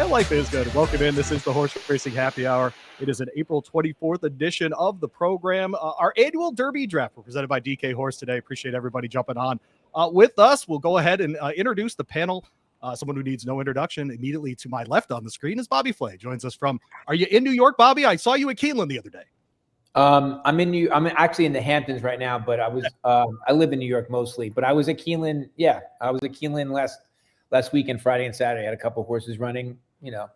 life is good. Welcome in. This is the Horse Racing Happy Hour. It is an April 24th edition of the program. Our annual Derby draft presented by DK Horse today. Appreciate everybody jumping on with us. We'll go ahead and introduce the panel. Someone who needs no introduction. Immediately to my left on the screen is Bobby Flay. Joins us from, are you in New York, Bobby? I saw you at Keeneland the other day. I'm actually in the Hamptons right now, but I live in New York mostly, but I was at Keeneland. Yeah, I was at Keeneland last weekend, Friday and Saturday. I had a couple of horses running. You know,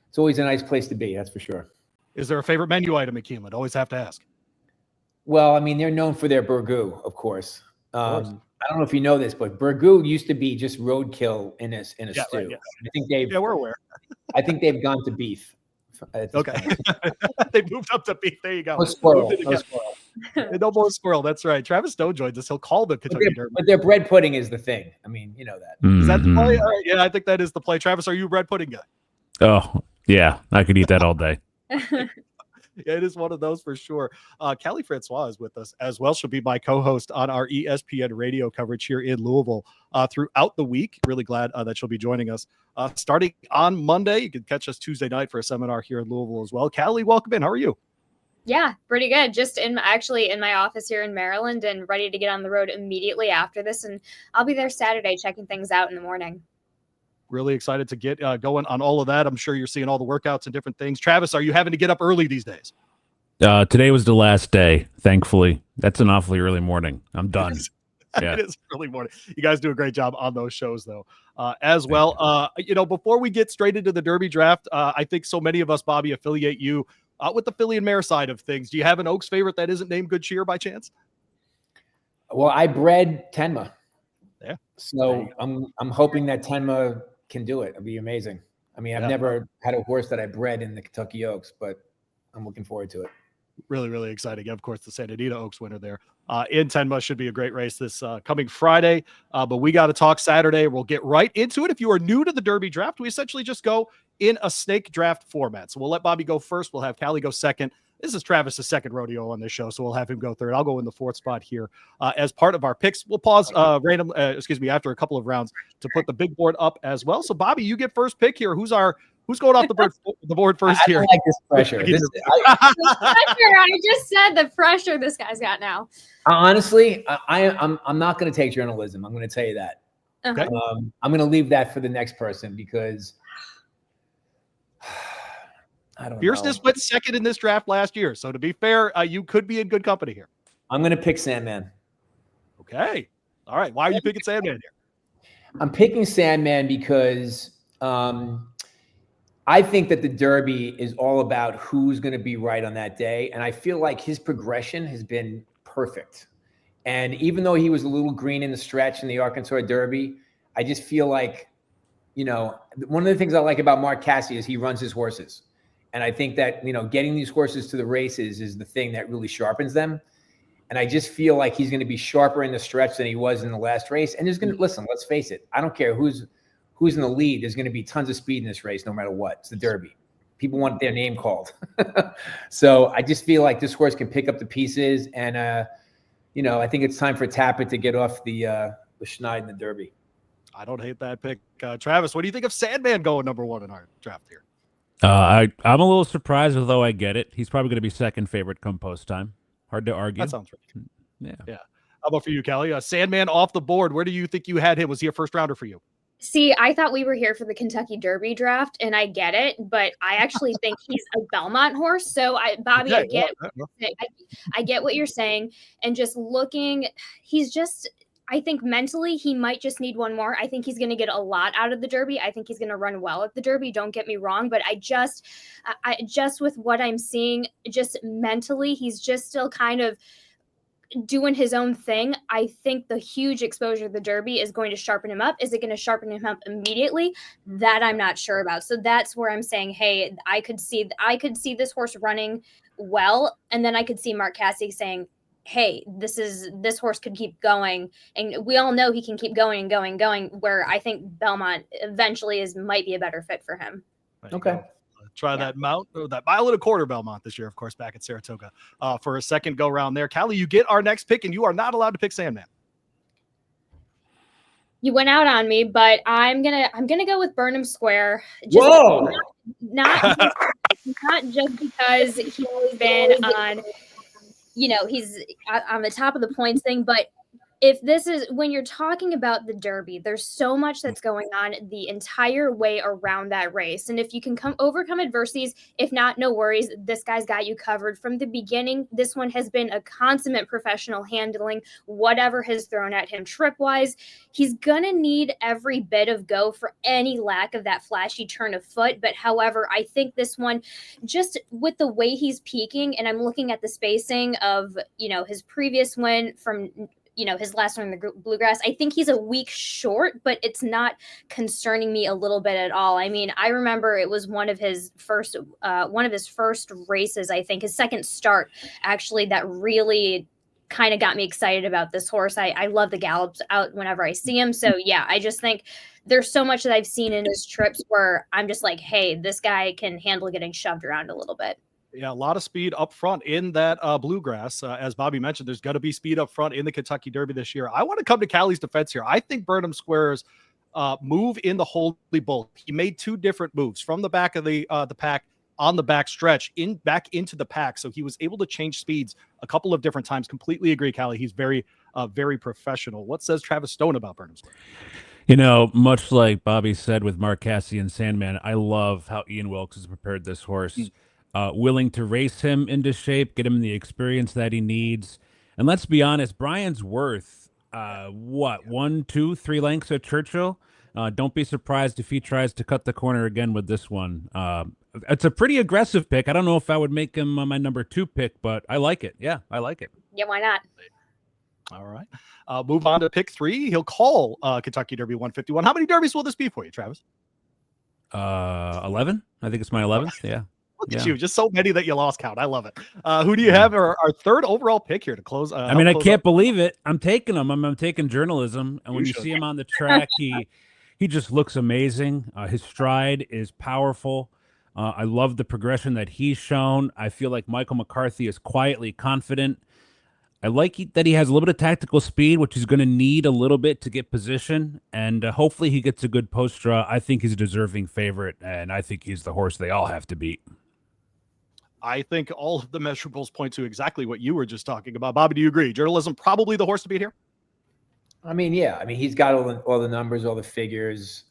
it's always a nice place to be. That's for sure. Is there a favorite menu item at Keeneland? Always have to ask. Well, I mean, they're known for their burgoo, of course. I don't know if you know this, but burgoo used to be just roadkill in a stew. Right, yeah. I think we're aware. I think they've gone to beef. Okay. They moved up to beef. There you go. No squirrel. No more squirrel. That's right. Travis Stone joins us. He'll call the Kentucky Derby. But their bread pudding is the thing. I mean, you know that. Is that the play? All right. Yeah, I think that is the play. Travis, are you a bread pudding guy? Oh, yeah. I could eat that all day. Yeah, it is one of those for sure. Kali Francois is with us as well. She'll be my co-host on our ESPN radio coverage here in Louisville throughout the week. Really glad that she'll be joining us starting on Monday. You can catch us Tuesday night for a seminar here in Louisville as well. Kali, welcome in. How are you? Yeah, pretty good. Just in my office here in Maryland and ready to get on the road immediately after this. And I'll be there Saturday checking things out in the morning. Really excited to get going on all of that. I'm sure you're seeing all the workouts and different things. Travis, are you having to get up early these days? Today was the last day, thankfully. That's an awfully early morning. I'm done. Yeah. It is early morning. You guys do a great job on those shows, though, as well. Before we get straight into the Derby draft, I think so many of us, Bobby, affiliate you with the filly and mare side of things. Do you have an Oaks favorite that isn't named Good Cheer by chance? Well, I bred Tenma. Yeah. So I'm hoping that Tenma can do it. It'd be amazing. I mean, I've never had a horse that I bred in the Kentucky Oaks, but I'm looking forward to it. Really, really exciting. Of course, the Santa Anita Oaks winner there in Tenma should be a great race this coming Friday. But we got to talk Saturday. We'll get right into it. If you are new to the Derby draft, we essentially just go in a snake draft format. So we'll let Bobby go first. We'll have Kali go second. This is Travis's second rodeo on this show, so we'll have him go third. I'll go in the fourth spot here as part of our picks. We'll pause after a couple of rounds to put the big board up as well. So, Bobby, you get first pick here. Who's going off the board first here? I don't like this pressure. I just said the pressure this guy's got now. Honestly, I'm not going to take journalism. I'm going to tell you that. Okay. I'm going to leave that for the next person because I don't know. Fierceness went second in this draft last year. So to be fair, you could be in good company here. I'm going to pick Sandman. Okay. All right. Why are you picking Sandman here? I'm picking Sandman because I think that the Derby is all about who's going to be right on that day. And I feel like his progression has been perfect. And even though he was a little green in the stretch in the Arkansas Derby, I just feel like, one of the things I like about Mark Casse is he runs his horses. And I think that, getting these horses to the races is the thing that really sharpens them. And I just feel like he's going to be sharper in the stretch than he was in the last race. And listen, let's face it. I don't care who's in the lead. There's going to be tons of speed in this race, no matter what. It's the Derby. People want their name called. So I just feel like this horse can pick up the pieces. And, I think it's time for Tapit to get off the schneid in the Derby. I don't hate that pick. Travis, what do you think of Sandman going number one in our draft here? I'm a little surprised, although I get it. He's probably going to be second favorite come post time. Hard to argue. That sounds right. Yeah. How about for you, Kali? Sandman off the board. Where do you think you had him? Was he a first rounder for you? See, I thought we were here for the Kentucky Derby draft, and I get it, but I actually think he's a Belmont horse. So, Bobby, I get what you're saying, and just looking, I think mentally he might just need one more. I think he's going to get a lot out of the Derby. I think he's going to run well at the Derby. Don't get me wrong, but I just with what I'm seeing, just mentally, he's just still kind of doing his own thing. I think the huge exposure to the Derby is going to sharpen him up. Is it going to sharpen him up immediately? That I'm not sure about. So that's where I'm saying, hey, I could see this horse running well, and then I could see Mark Casse saying, hey, this horse could keep going. And we all know he can keep going and going and going, where I think Belmont eventually might be a better fit for him. Okay. Try that mile and a quarter Belmont this year, of course, back at Saratoga for a second go round there. Kali, you get our next pick, and you are not allowed to pick Sandman. You went out on me, but I'm gonna go with Burnham Square. Whoa! Not just because he's been on, he's on the top of the points thing, but if this is when you're talking about the Derby, there's so much that's going on the entire way around that race. And if you can overcome adversities, if not, no worries. This guy's got you covered from the beginning. This one has been a consummate professional handling whatever has thrown at him trip wise. He's going to need every bit of go for any lack of that flashy turn of foot. But however, I think this one, just with the way he's peaking, and I'm looking at the spacing of, his previous win from his last one in the Bluegrass, I think he's a week short, but it's not concerning me a little bit at all. I mean, I remember it was one of his first races, I think his second start actually, that really kind of got me excited about this horse. I love the gallops out whenever I see him. So yeah, I just think there's so much that I've seen in his trips where I'm just like, hey, this guy can handle getting shoved around a little bit. Yeah, a lot of speed up front in that Bluegrass. As Bobby mentioned, there's going to be speed up front in the Kentucky Derby this year. I want to come to Kali's defense here. I think Burnham Square's move in the Holy Bull, he made two different moves from the back of the pack on the back stretch back into the pack. So he was able to change speeds a couple of different times. Completely agree, Kali. He's very, very professional. What says Travis Stone about Burnham Square? Much like Bobby said with Mark Cassidy and Sandman, I love how Ian Wilkes has prepared this horse. Willing to race him into shape, get him the experience that he needs. And let's be honest, Brian's worth, 1, 2, 3 lengths at Churchill. Don't be surprised if he tries to cut the corner again with this one. It's a pretty aggressive pick. I don't know if I would make him my number 2 pick, but I like it. Yeah, I like it. Yeah, why not? All right. Move on to pick 3. He'll call Kentucky Derby 151. How many derbies will this be for you, Travis? 11. I think it's my 11th. Yeah. Look at you, just so many that you lost count. I love it. Who do you have our third overall pick here to close? I mean, I can't believe it. I'm taking him. I'm taking journalism. And when you see him on the track, he just looks amazing. His stride is powerful. I love the progression that he's shown. I feel like Michael McCarthy is quietly confident. I like that he has a little bit of tactical speed, which he's going to need a little bit to get position. And hopefully he gets a good post draw. I think he's a deserving favorite, and I think he's the horse they all have to beat. I think all of the measurables point to exactly what you were just talking about. Bobby, do you agree? Journalism probably the horse to beat here? I mean, yeah. I mean, he's got all the numbers, all the figures.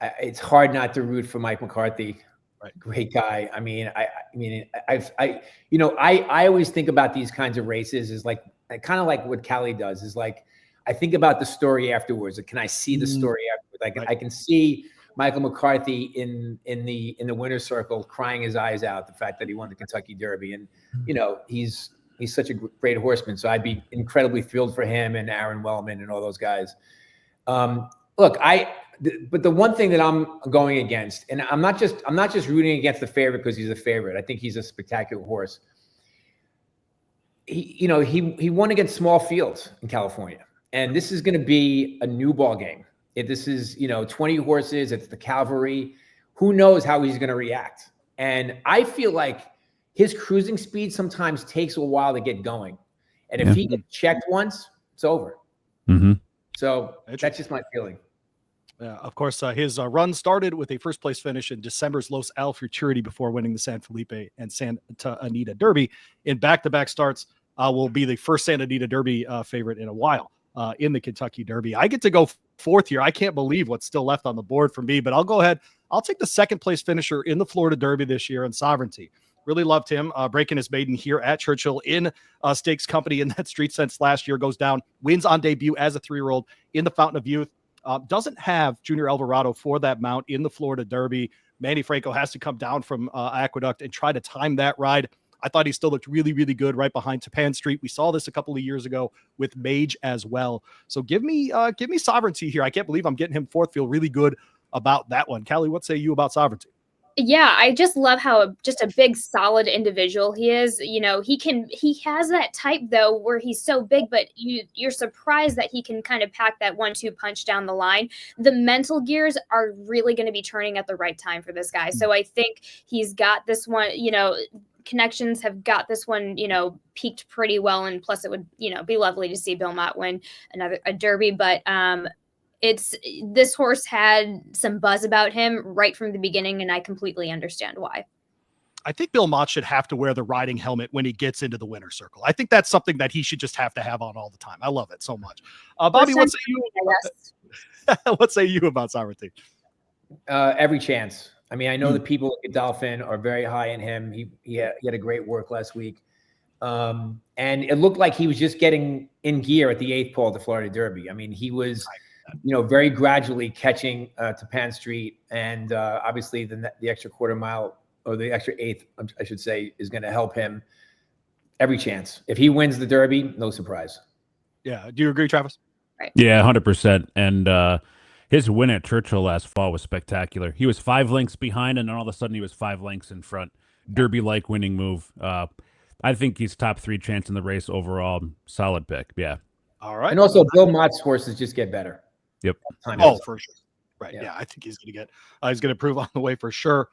It's hard not to root for Mike McCarthy. Right. Great guy. I mean, I always think about these kinds of races is like kind of like what Kali does is like I think about the story afterwards. Like, can I see the story afterwards? Like I can see Michael McCarthy in the winner's circle crying his eyes out the fact that he won the Kentucky Derby, and he's such a great horseman. So I'd be incredibly thrilled for him and Aaron Wellman and all those guys. But the one thing that I'm going against, and I'm not just rooting against the favorite because he's a favorite. I think he's a spectacular horse. He won against small fields in California, and this is going to be a new ball game. If this is 20 horses, it's the cavalry. Who knows how he's going to react? And I feel like his cruising speed sometimes takes a while to get going, and if he gets checked once, it's over. Mm-hmm. So that's just my feeling. Of course, his run started with a first-place finish in December's Los Al Futurity before winning the San Felipe and Santa Anita Derby. In back-to-back starts, will be the first Santa Anita Derby favorite in a while in the Kentucky Derby. I get to go fourth here. I can't believe what's still left on the board for me, but I'll go ahead. I'll take the second-place finisher in the Florida Derby this year in Sovereignty. Really loved him breaking his maiden here at Churchill in Stakes Company in that Street Sense last year. Goes down, wins on debut as a 3-year-old in the Fountain of Youth. Doesn't have Junior Alvarado for that mount in the Florida Derby. Manny Franco has to come down from Aqueduct and try to time that ride. I thought he still looked really, really good right behind Tapan Street. We saw this a couple of years ago with Mage as well. So give me Sovereignty here. I can't believe I'm getting him fourth. Feel really good about that one. Kali, what say you about Sovereignty? Yeah, I just love how just a big, solid individual he is. He has that type though, where he's so big, but you're surprised that he can kind of pack that 1-2 punch down the line. The mental gears are really going to be turning at the right time for this guy. So I think he's got this one, connections have got this one, peaked pretty well. And plus it would, be lovely to see Bill Mott win a Derby. But this horse had some buzz about him right from the beginning, and I completely understand why. I think Bill Mott should have to wear the riding helmet when he gets into the winner's circle. I think that's something that he should just have to have on all the time. I love it so much. Bobby, what say you? What say you about Sovereignty? Every chance. I mean, I know the people at Godolphin are very high in him. He had a great work last week. And it looked like he was just getting in gear at the 8th pole of the Florida Derby. I mean, he was, very gradually catching to Pan Street. And obviously the extra quarter mile, or the extra 8th, I should say, is going to help him. Every chance. If he wins the Derby, no surprise. Yeah. Do you agree, Travis? Right. Yeah, 100%. And his win at Churchill last fall was spectacular. He was 5 lengths behind, and then all of a sudden he was 5 lengths in front. Derby-like winning move. I think he's top 3 chance in the race overall. Solid pick. Yeah. All right. And also, Bill Mott's horses just get better. Yep. For sure. Right. Yeah. I think he's going to he's going to prove on the way for sure.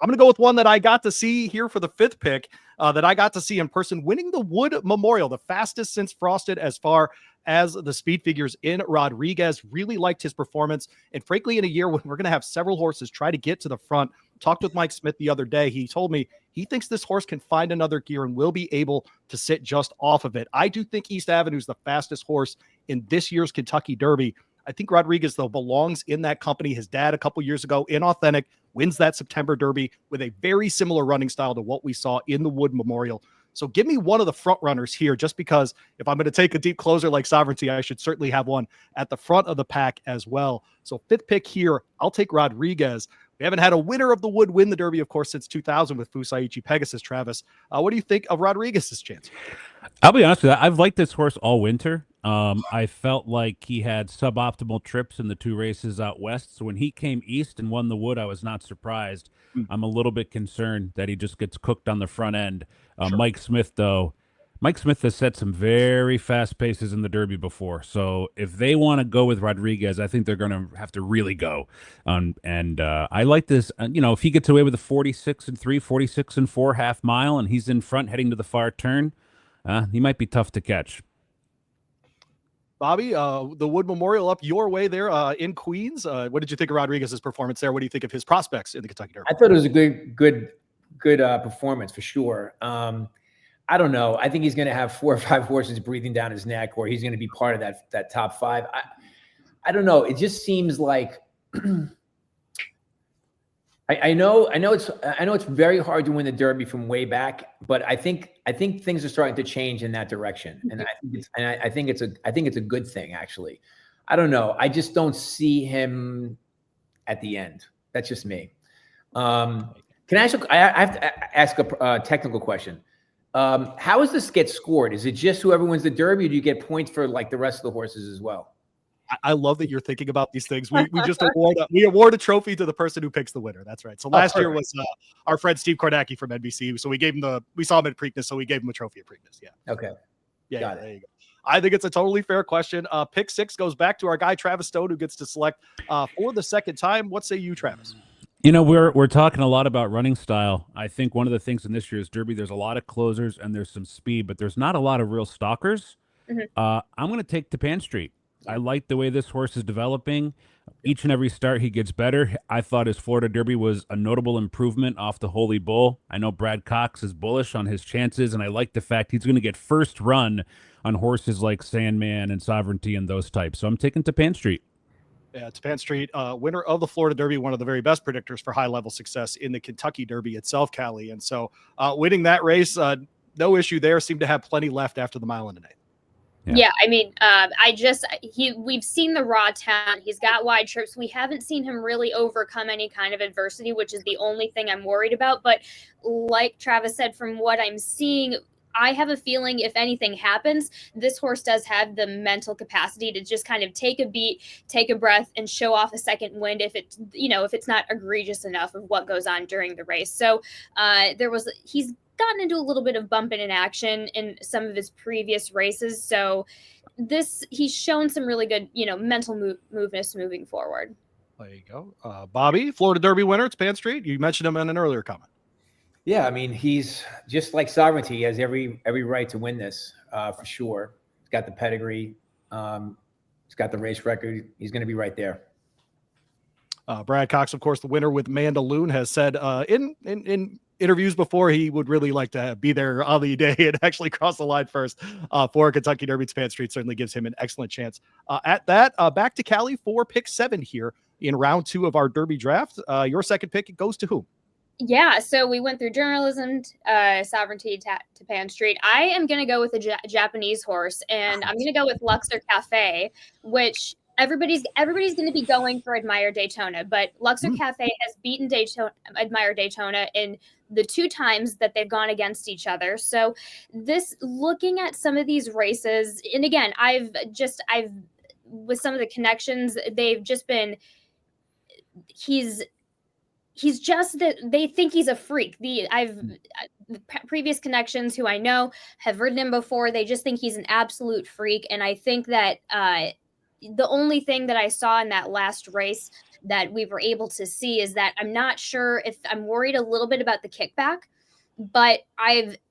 I'm going to go with one that I got to see here for the 5th pick, that I got to see in person, winning the Wood Memorial, the fastest since Frosted as far as the speed figures in. Rodriguez. Really liked his performance. And frankly, in a year when we're going to have several horses try to get to the front, talked with Mike Smith the other day. He told me he thinks this horse can find another gear and will be able to sit just off of it. I do think East Avenue is the fastest horse in this year's Kentucky Derby. I think Rodriguez, though, belongs in that company. His dad, a couple years ago, in Authentic, wins that September Derby with a very similar running style to what we saw in the Wood Memorial. So give me one of the front runners here, just because if I'm going to take a deep closer like Sovereignty, I should certainly have one at the front of the pack as well. So 5th pick here, I'll take Rodriguez. We haven't had a winner of the Wood win the Derby, of course, since 2000 with Fusaichi Pegasus. Travis, what do you think of Rodriguez's chance? I'll be honest with you. I've liked this horse all winter. I felt like he had suboptimal trips in the 2 races out west. So when he came east and won the Wood, I was not surprised. I'm a little bit concerned that he just gets cooked on the front end. Sure. Mike Smith, though, Mike Smith has set some very fast paces in the Derby before. So if they want to go with Rodriguez, I think they're going to have to really go. And I like this. If he gets away with a 46-3, 46-4 half mile, and he's in front heading to the far turn, he might be tough to catch. Bobby, the Wood Memorial up your way there in Queens. What did you think of Rodriguez's performance there? What do you think of his prospects in the Kentucky Derby? I thought it was a good performance for sure. I don't know. I think he's going to have 4 or 5 horses breathing down his neck, or he's going to be part of that top 5. I don't know. It just seems like I know it's very hard to win the Derby from way back, but I think things are starting to change in that direction, and I think it's a good thing, actually. I don't know. I just don't see him at the end. That's just me. I have to ask a technical question. How does this get scored? Is it just whoever wins the Derby, or do you get points for like the rest of the horses as well? I love that you're thinking about these things. We just award a trophy to the person who picks the winner. That's right. So last year was our friend Steve Kornacki from NBC. So we saw him at Preakness, so we gave him a trophy at Preakness. Yeah. Okay. Yeah. There you go. I think it's a totally fair question. Pick 6 goes back to our guy Travis Stone, who gets to select for the second time. What say you, Travis? We're talking a lot about running style. I think one of the things in this year's Derby, there's a lot of closers and there's some speed, but there's not a lot of real stalkers. I'm going to take Tapan Street. I like the way this horse is developing. Each and every start, he gets better. I thought his Florida Derby was a notable improvement off the Holy Bull. I know Brad Cox is bullish on his chances, and I like the fact he's going to get first run on horses like Sandman and Sovereignty and those types. So I'm taking Tapan Street. Yeah, Tapan Street, winner of the Florida Derby, one of the very best predictors for high-level success in the Kentucky Derby itself, Kali. And so winning that race, no issue there. Seemed to have plenty left after the mile and an eighth. Yeah, I mean, we've seen the raw talent. He's got wide trips. We haven't seen him really overcome any kind of adversity, which is the only thing I'm worried about. But like Travis said, from what I'm seeing, I have a feeling if anything happens, this horse does have the mental capacity to just kind of take a beat, take a breath, and show off a second wind if it's not egregious enough of what goes on during the race. So he's gotten into a little bit of bumping in action in some of his previous races. So he's shown some really good, mental moveness moving forward. There you go. Bobby, Florida Derby winner, it's Pan Street. You mentioned him in an earlier comment. Yeah, I mean, he's just like Sovereignty. He has every right to win this for sure. He's got the pedigree. He's got the race record. He's going to be right there. Brad Cox, of course, the winner with Mandaloon, has said in interviews before he would really like to be there on the day and actually cross the line first for Kentucky Derby. Span Street certainly gives him an excellent chance at that. Back to Kali for pick 7 here in round 2 of our Derby draft. Your second pick goes to whom? Yeah, so we went through Journalism, Sovereignty, to Pan Street. I am going to go with a Japanese horse, and I'm going to go with Luxor Cafe, which everybody's going to be going for Admire Daytona, but Luxor Cafe has beaten Admire Daytona in the 2 times that they've gone against each other. So looking at some of these races, and again, I've with some of the connections, they've just been, he's just that they think he's a freak. The previous connections who I know have ridden him before. They just think he's an absolute freak. And I think that the only thing that I saw in that last race that we were able to see is that I'm not sure if I'm worried a little bit about the kickback, but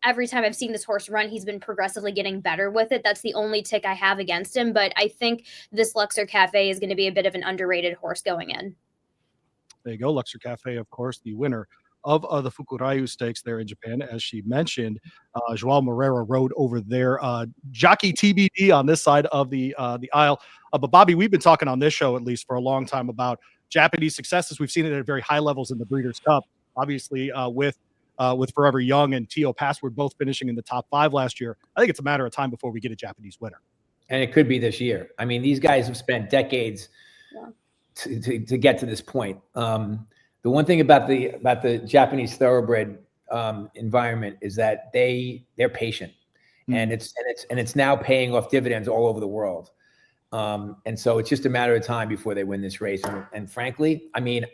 every time I've seen this horse run, he's been progressively getting better with it. That's the only tick I have against him. But I think this Luxor Cafe is going to be a bit of an underrated horse going in. There you go. Luxor Cafe, of course, the winner of the Fukurayu Stakes there in Japan. As she mentioned, Joao Moreira rode over there. Jockey TBD on this side of the aisle. But Bobby, we've been talking on this show, at least for a long time, about Japanese successes. We've seen it at very high levels in the Breeders' Cup. Obviously, with Forever Young and Tio Password both finishing in the top 5 last year. I think it's a matter of time before we get a Japanese winner. And it could be this year. I mean, these guys have spent decades to get to this point. The one thing about the Japanese thoroughbred environment is that they're patient, and it's now paying off dividends all over the world. And so it's just a matter of time before they win this race. And frankly, I mean,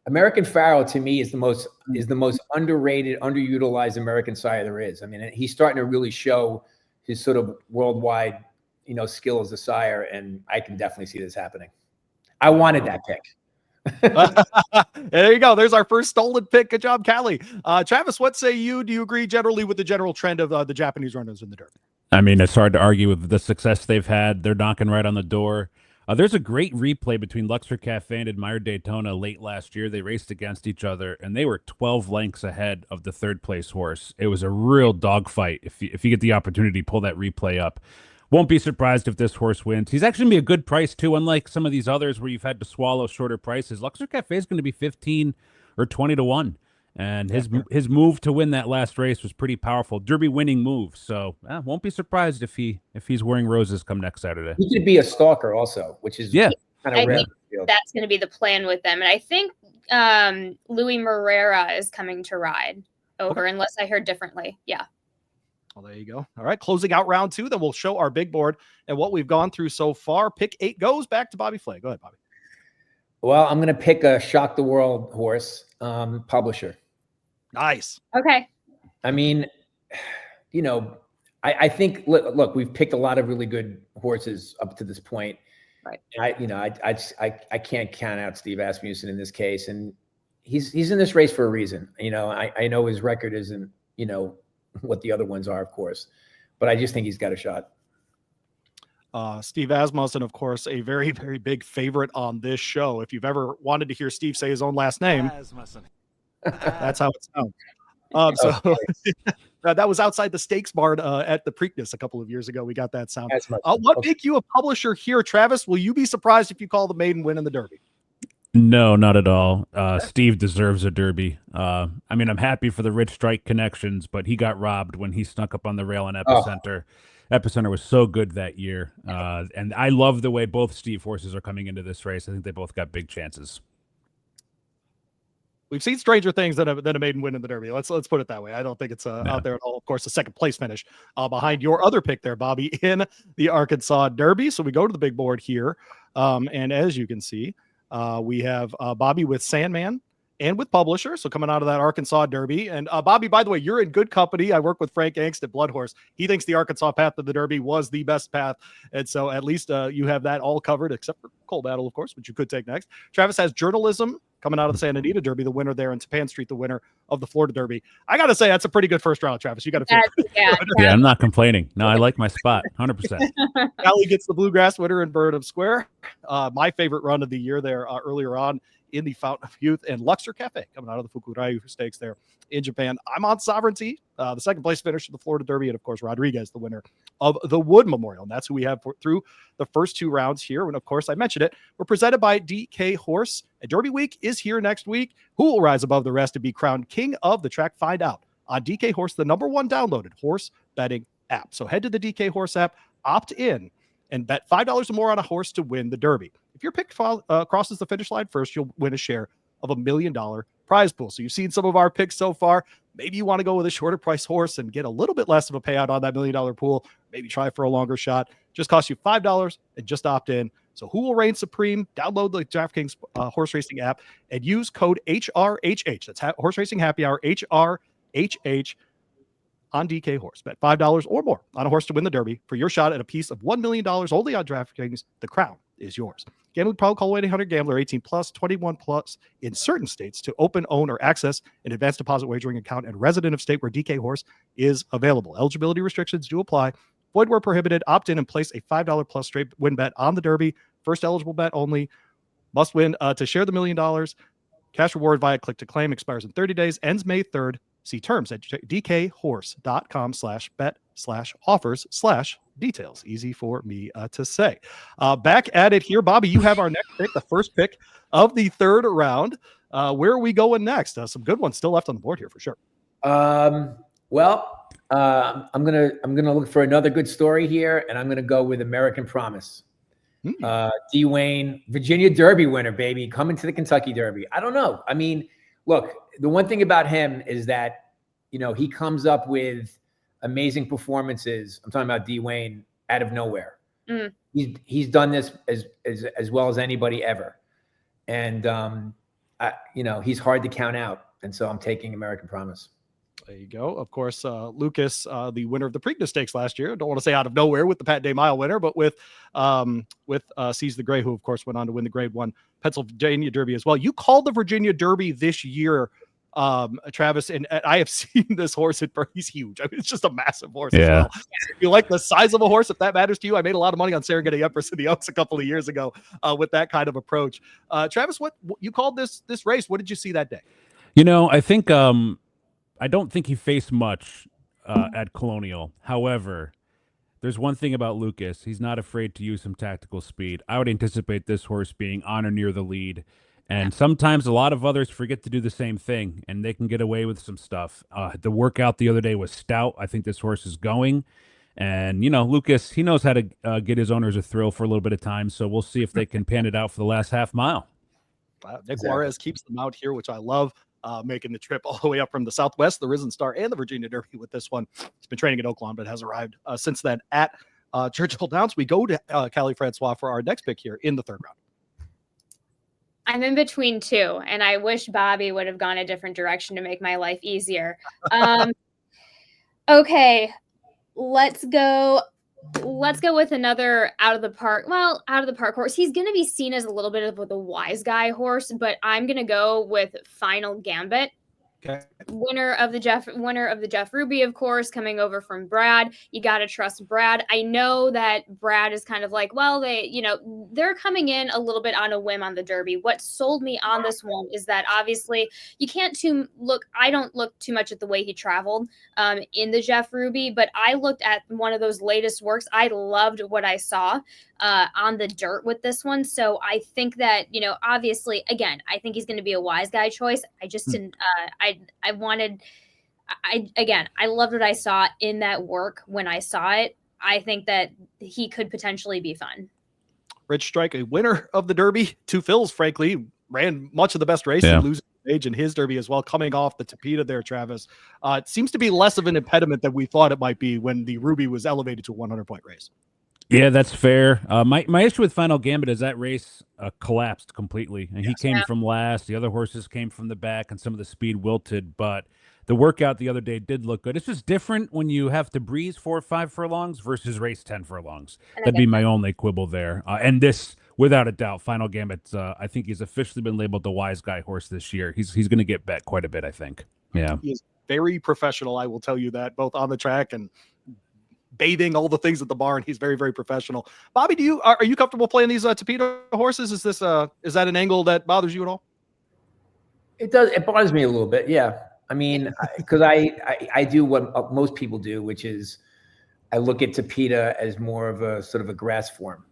American Pharaoh to me is the most underrated, underutilized American sire there is. I mean, he's starting to really show his sort of worldwide, skill as a sire, and I can definitely see this happening. I wanted that pick. There you go. There's our first stolen pick. Good job, Kali. Travis, what say you? Do you agree generally with the general trend of the Japanese runners in the Derby? I mean, it's hard to argue with the success they've had. They're knocking right on the door. There's a great replay between Luxor Cafe and Admire Daytona late last year. They raced against each other, and they were 12 lengths ahead of the third place horse. It was a real dogfight. If you get the opportunity, pull that replay up. Won't be surprised if this horse wins. He's actually going to be a good price, too, unlike some of these others where you've had to swallow shorter prices. Luxor Cafe is going to be 15 or 20 to 1. And his move to win that last race was pretty powerful. Derby winning move. So won't be surprised if he's wearing roses come next Saturday. He could be a stalker also, which is kind of rare. That's going to be the plan with them. And I think Louie Moreira is coming to ride over, unless I heard differently. Yeah. Well, there you go. All right, closing out round 2, then we'll show our big board and what we've gone through so far. Pick 8 goes back to Bobby Flay. Go ahead, Bobby. Well, I'm going to pick a shock the world horse, Publisher. Nice. Okay. I mean, I think, look, we've picked a lot of really good horses up to this point. Right. I can't count out Steve Asmussen in this case, and he's in this race for a reason. I know his record isn't, what the other ones are, of course, but I just think he's got a shot. Steve Asmussen, of course, a very, very big favorite on this show. If you've ever wanted to hear Steve say his own last name, that's how it sounds. That was outside the stakes barn at the Preakness a couple of years ago. We got that sound. What make you a Publisher here, Travis? Will you be surprised if you call the maiden win in the Derby? No, not at all. Steve deserves a Derby. I mean, I'm happy for the Rich Strike connections, but he got robbed when he snuck up on the rail in Epicenter. Epicenter was so good that year. And I love the way both Steve horses are coming into this race. I think they both got big chances. We've seen stranger things than a maiden win in the Derby. Let's put it that way. I don't think it's out there at all. Of course, the second place finish behind your other pick there, Bobby, in the Arkansas Derby. So we go to the big board here. And as you can see, we have Bobby with Sandman and with Publisher. So coming out of that Arkansas Derby. And Bobby, by the way, you're in good company. I work with Frank Angst at Blood Horse. He thinks the Arkansas path to the Derby was the best path. And so at least you have that all covered, except for Coal Battle, of course, which you could take next. Travis has Journalism, coming out of the Santa Anita Derby, the winner there, and Tapan Street, the winner of the Florida Derby. I got to say, that's a pretty good first round, Travis. You got to feel yeah, I'm not complaining. No, I like my spot, 100%. Kali gets the Bluegrass winner in Bird of Square. My favorite run of the year there earlier on in the Fountain of Youth, and Luxor Cafe coming out of the Fukuryu Stakes there in Japan. I'm on Sovereignty, the second place finish of the Florida Derby, and of course Rodriguez, the winner of the Wood Memorial. And that's who we have through the first two rounds here. And of course, I mentioned it, we're presented by DK Horse. And Derby Week is here next week. Who will rise above the rest to be crowned king of the track? Find out on DK Horse, the #1 downloaded horse betting app. So head to the DK Horse app, opt in, and bet $5 or more on a horse to win the Derby. If your pick crosses the finish line first, you'll win a share of $1 million prize pool. So you've seen some of our picks so far. Maybe you want to go with a shorter price horse and get a little bit less of a payout on that $1 million pool. Maybe try for a longer shot. Just costs you $5 and just opt in. So who will reign supreme? Download the DraftKings horse racing app and use code HRHH. That's Horse Racing Happy Hour, HRHH on DK Horse. Bet $5 or more on a horse to win the Derby for your shot at a piece of $1 million only on DraftKings. The crown is yours. Gambling problem, call 1-800-GAMBLER, 18 plus, 21 plus in certain states to open, own, or access an advanced deposit wagering account and resident of state where DK Horse is available. Eligibility restrictions do apply. Void where prohibited. Opt in and place a $5 plus straight win bet on the Derby. First eligible bet only. Must win to share the $1 million. Cash reward via click to claim expires in 30 days. Ends May 3rd. See terms at dkhorse.com/bet/offers/details. Easy for me to say. Back at it here. Bobby, you have our next pick, the first pick of the third round. Where are we going next? Some good ones still left on the board here for sure. I'm gonna look for another good story here, and I'm gonna go with American Promise. D. Wayne, Virginia Derby winner, baby, coming to the Kentucky Derby. I don't know. I mean, look, the one thing about him is that, you know, he comes up with amazing performances. I'm talking about D. Wayne out of nowhere. He's done this as well as anybody ever, and he's hard to count out. And so I'm taking American Promise. There you go. Of course, Lucas, the winner of the Preakness Stakes last year. Don't want to say out of nowhere with the Pat Day Mile winner, but with Seize the Gray, who of course went on to win the Grade 1 Pennsylvania Derby as well. You called the Virginia Derby this year, Travis, and I have seen this horse. He's huge. I mean, it's just a massive horse. As well. If you like the size of a horse, if that matters to you, I made a lot of money on Serengeti Empress in the Oaks a couple of years ago with that kind of approach. Travis, what you called this race? What did you see that day? You know, I think I don't think he faced much at Colonial. However, there's one thing about Lucas. He's not afraid to use some tactical speed. I would anticipate this horse being on or near the lead. And sometimes a lot of others forget to do the same thing, and they can get away with some stuff. The workout the other day was stout. I think this horse is going. And, you know, Lucas, he knows how to get his owners a thrill for a little bit of time. So we'll see if they can pan it out for the last half mile. Nick Juarez keeps them out here, which I love. Making the trip all the way up from the Southwest, the Risen Star, and the Virginia Derby with this one. He's been training at Oaklawn, but has arrived since then at Churchill Downs. We go to Kali Francois for our next pick here in the third round. I'm in between two, and I wish Bobby would have gone a different direction to make my life easier. Okay, let's go with another out of the park horse. He's going to be seen as a little bit of the wise guy horse, but I'm going to go with Final Gambit. Okay. Winner of the Jeff Ruby, of course, coming over from Brad. You got to trust Brad. I know that Brad is kind of like, well, they're coming in a little bit on a whim on the Derby. What sold me on this one is that obviously you can't I don't look too much at the way he traveled in the Jeff Ruby, but I looked at one of those latest works. I loved what I saw on the dirt with this one. So I think that, obviously, again, I think he's going to be a wise guy choice. I just didn't, I loved what I saw in that work when I saw it. I think that he could potentially be fun. Rich Strike, a winner of the Derby. Two fills, frankly, ran much of the best race and losing age in his Derby as well, coming off the Tapeta there, Travis. It seems to be less of an impediment than we thought it might be when the Ruby was elevated to a 100-point race. Yeah, that's fair. My issue with Final Gambit is that race collapsed completely, and he came from last. The other horses came from the back, and some of the speed wilted. But the workout the other day did look good. It's just different when you have to breeze 4 or 5 furlongs versus race 10 furlongs. That'd be my only quibble there. And this without a doubt, Final Gambit. I think he's officially been labeled the wise guy horse this year. He's going to get bet quite a bit, I think. Yeah. He is very professional. I will tell you that, both on the track and bathing, all the things at the barn. He's very, very professional. Bobby, are you comfortable playing these Tapeta horses? Is that an angle that bothers you at all? It does. It bothers me a little bit. Yeah. I mean, because I do what most people do, which is I look at Tapeta as more of a sort of a grass form.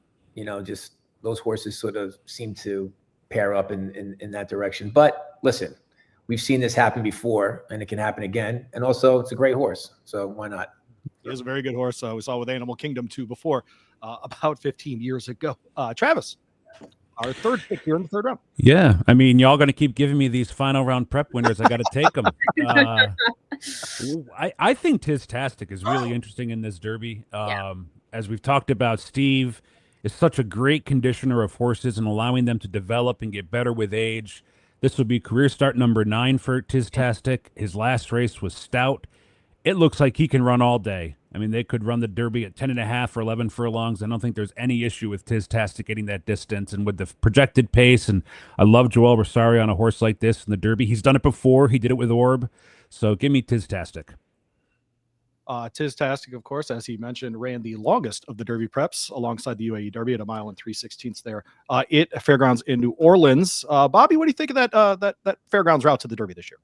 Just those horses sort of seem to pair up in that direction. But listen, we've seen this happen before, and it can happen again. And also, it's a great horse, so why not? He is a very good horse. We saw with Animal Kingdom 2 before, about 15 years ago. Travis, our third pick here in the third round. Yeah, I mean, y'all going to keep giving me these final round prep winners. I got to take them. I think Tiztastic is really interesting in this Derby. As we've talked about, Steve is such a great conditioner of horses and allowing them to develop and get better with age. This will be career start number 9 for Tiztastic. His last race was Stout. It looks like he can run all day. I mean, they could run the Derby at 10.5 or 11 furlongs. I don't think there's any issue with Tiztastic getting that distance. And with the projected pace, and I love Joel Rosario on a horse like this in the Derby. He's done it before. He did it with Orb. So give me Tiztastic. Tiztastic, of course, as he mentioned, ran the longest of the Derby preps alongside the UAE Derby at 1 mile and 3/16 there. Fairgrounds in New Orleans. Bobby, what do you think of that Fairgrounds route to the Derby this year?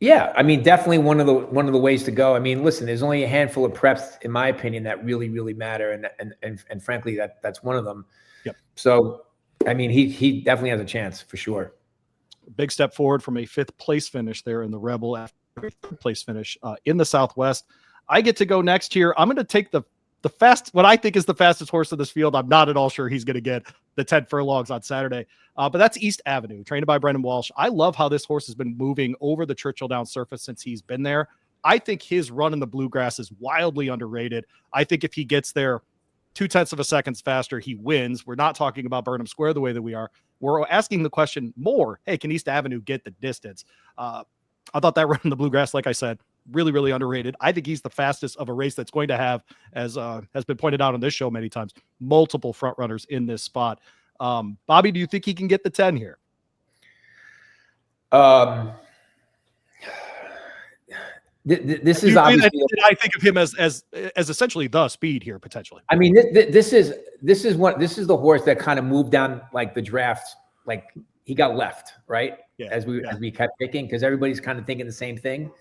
Yeah, I mean, definitely one of the ways to go. I mean, listen, there's only a handful of preps, in my opinion, that really, really matter, and frankly, that's one of them. Yep. So, I mean, he definitely has a chance for sure. Big step forward from a 5th place finish there in the Rebel after a 3rd place finish in the Southwest. I get to go next here. I'm going to take what I think is the fastest horse in this field. I'm not at all sure he's going to get the 10 furlongs on Saturday, but that's East Avenue, trained by Brendan Walsh. I love how this horse has been moving over the Churchill Downs surface since he's been there. I think his run in the bluegrass is wildly underrated. I think if he gets there 0.2 of a second faster, he wins. We're not talking about Burnham Square the way that we are. We're asking the question more, hey, can East Avenue get the distance? I thought that run in the bluegrass, like I said, really, really underrated. I think he's the fastest of a race that's going to have, as has been pointed out on this show many times, multiple front runners in this spot. Bobby, do you think he can get the 10 here? This is obviously. I think of him as essentially the speed here potentially. I mean, this is the horse that kind of moved down like the draft, like he got left, right? Yeah, as we kept picking, because everybody's kind of thinking the same thing.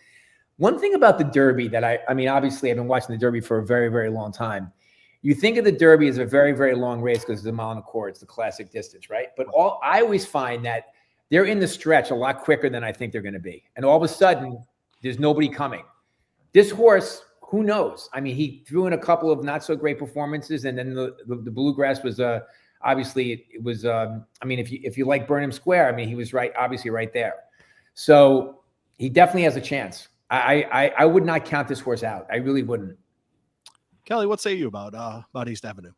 One thing about the Derby that I mean, obviously I've been watching the Derby for a very, very long time. You think of the Derby as a very, very long race because it's a mile and a quarter. It's the classic distance, right? But I always find that they're in the stretch a lot quicker than I think they're going to be. And all of a sudden, there's nobody coming. This horse, who knows? I mean, he threw in a couple of not so great performances, and then the bluegrass was obviously it was. I mean, if you like Burnham Square, I mean, he was obviously right there. So he definitely has a chance. I would not count this horse out. I really wouldn't. Kelly, what say you about East Avenue?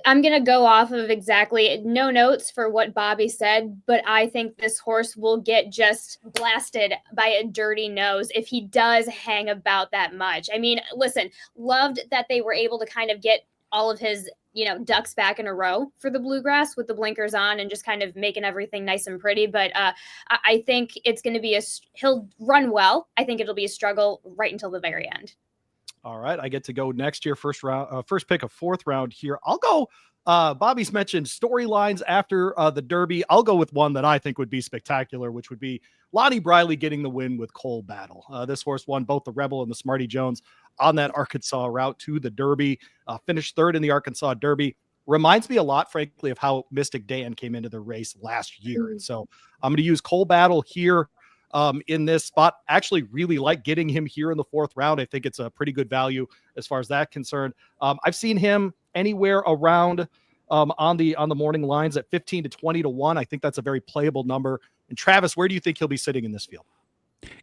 I'm going to go off of exactly no notes for what Bobby said, but I think this horse will get just blasted by a dirty nose if he does hang about that much. I mean, listen, loved that they were able to kind of get all of his, ducks back in a row for the bluegrass with the blinkers on and just kind of making everything nice and pretty. But I think it's going to be he'll run well. I think it'll be a struggle right until the very end. All right, I get to go next year. First pick of 4th round here. I'll go. Bobby's mentioned storylines after the Derby. I'll go with one that I think would be spectacular, which would be Lonnie Briley getting the win with Cole Battle. This horse won both the Rebel and the Smarty Jones on that Arkansas route to the Derby. Finished 3rd in the Arkansas Derby. Reminds me a lot, frankly, of how Mystic Dan came into the race last year. And so I'm going to use Cole Battle here. In this spot, actually really like getting him here in the 4th round. I think it's a pretty good value as far as that concerned. I've seen him anywhere around on the morning lines at 15 to 20 to 1. I think that's a very playable number. And Travis, where do you think he'll be sitting in this field?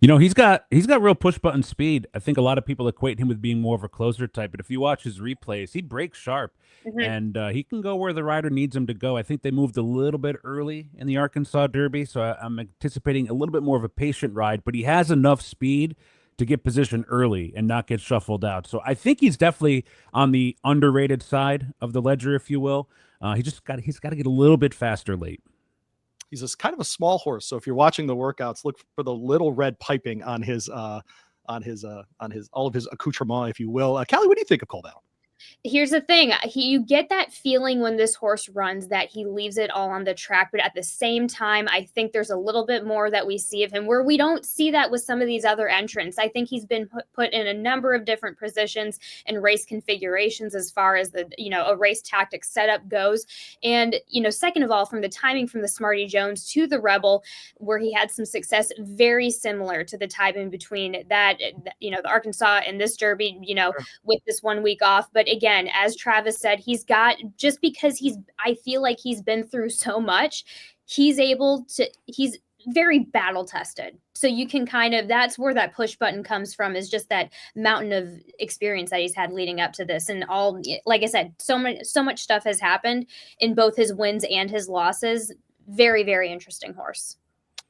He's got real push button speed. I think a lot of people equate him with being more of a closer type, but if you watch his replays, he breaks sharp and he can go where the rider needs him to go. I think they moved a little bit early in the Arkansas Derby, so I'm anticipating a little bit more of a patient ride, but he has enough speed to get position early and not get shuffled out. So I think he's definitely on the underrated side of the ledger, if you will. He's got to get a little bit faster late. He's kind of a small horse, so if you're watching the workouts, look for the little red piping on his all of his accoutrement, if you will. Kali, what do you think of Coldown? Here's the thing. You get that feeling when this horse runs that he leaves it all on the track. But at the same time, I think there's a little bit more that we see of him where we don't see that with some of these other entrants. I think he's been put in a number of different positions and race configurations as far as the, a race tactic setup goes. And, second of all, from the timing from the Smarty Jones to the Rebel, where he had some success, very similar to the timing between that, the Arkansas and this Derby, with this 1 week off. But again, as Travis said, just because I feel like he's been through so much, he's very battle tested. So you can that's where that push button comes from, is just that mountain of experience that he's had leading up to this. And all, like I said, so much stuff has happened in both his wins and his losses. Very, very interesting horse.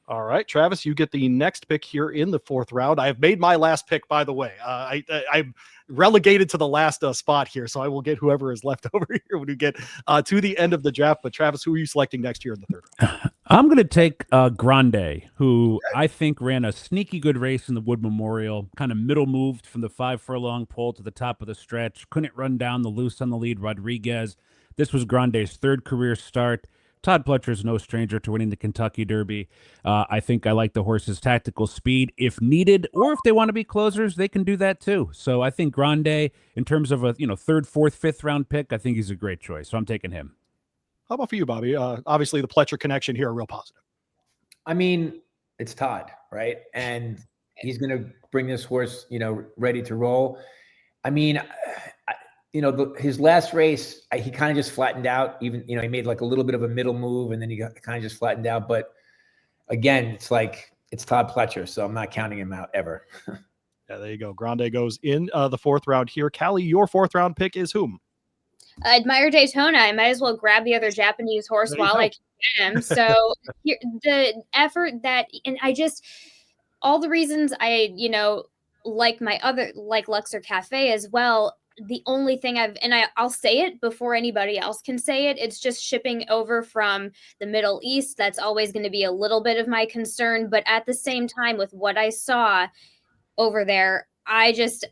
All right, Travis, you get the next pick here in the 4th round. I have made my last pick, by the way. I'm relegated to the last spot here, so I will get whoever is left over here when we get to the end of the draft. But Travis, who are you selecting next here in the 3rd round? I'm going to take Grande, who I think ran a sneaky good race in the Wood Memorial, kind of middle moved from the 5 furlong pole to the top of the stretch, couldn't run down the loose on the lead Rodriguez. This was Grande's 3rd career start. Todd Pletcher is no stranger to winning the Kentucky Derby. I think I like the horse's tactical speed if needed, or if they want to be closers, they can do that too. So I think Grande, in terms of a 3rd, 4th, 5th round pick, I think he's a great choice. So I'm taking him. How about for you, Bobby? Obviously, the Pletcher connection here are real positive. I mean, it's Todd, right? And he's going to bring this horse, ready to roll. I mean, his last race, he kind of just flattened out. Even, he made like a little bit of a middle move, and then he got kind of just flattened out. But again, it's like, it's Todd Pletcher, so I'm not counting him out ever. Yeah, there you go. Grande goes in the 4th round here. Kali, your 4th round pick is whom? Admire Daytona. I might as well grab the other Japanese horse while I can get him. So the effort and all the reasons I, like Luxor Cafe as well. The only thing I'll say it before anybody else can say it. It's just shipping over from the Middle East. That's always going to be a little bit of my concern. But at the same time, with what I saw over there, I just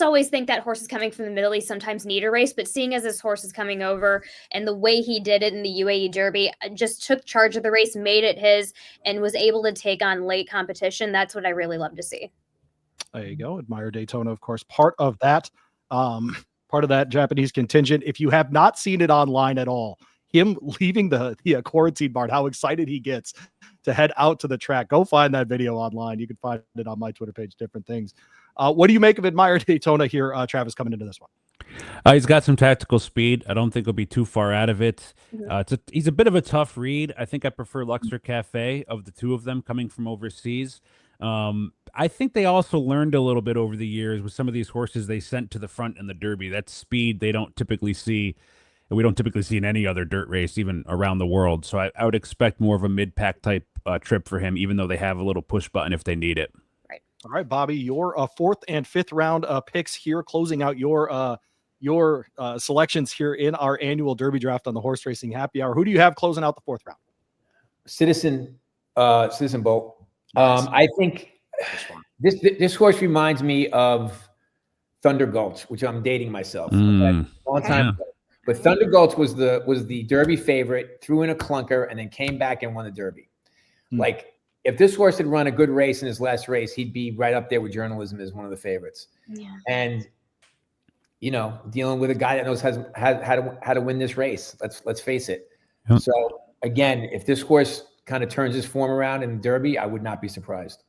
always think that horses coming from the Middle East sometimes need a race, but seeing as this horse is coming over and the way he did it in the UAE Derby, just took charge of the race, made it his, and was able to take on late competition. That's what I really love to see. There you go. Admire Daytona, of course, part of that Japanese contingent. If you have not seen it online at all, him leaving the quarantine barn, how excited he gets to head out to the track. Go find that video online. You can find it on my Twitter page, different things. What do you make of Admire Daytona here, Travis, coming into this one? He's got some tactical speed. I don't think he'll be too far out of it. He's a bit of a tough read. I think I prefer Luxor Cafe of the two of them coming from overseas. I think they also learned a little bit over the years with some of these horses they sent to the front in the Derby. That speed they don't typically see. We don't typically see in any other dirt race, even around the world. So I would expect more of a mid-pack type trip for him, even though they have a little push button if they need it. Right. All right, Bobby, your 4th and 5th round picks here, closing out your selections here in our annual Derby draft on the Horse Racing Happy Hour. Who do you have closing out the 4th round? Citizen Bolt. Nice. I think this horse reminds me of Thunder Gulch, which I'm dating myself. Long time ago. But Thunder Gulch was the Derby favorite, threw in a clunker, and then came back and won the Derby. Like, if this horse had run a good race in his last race, he'd be right up there with journalism as one of the favorites. Yeah. And dealing with a guy that knows how to win this race. Let's face it. Yep. So again, if this horse kind of turns his form around in the Derby, I would not be surprised.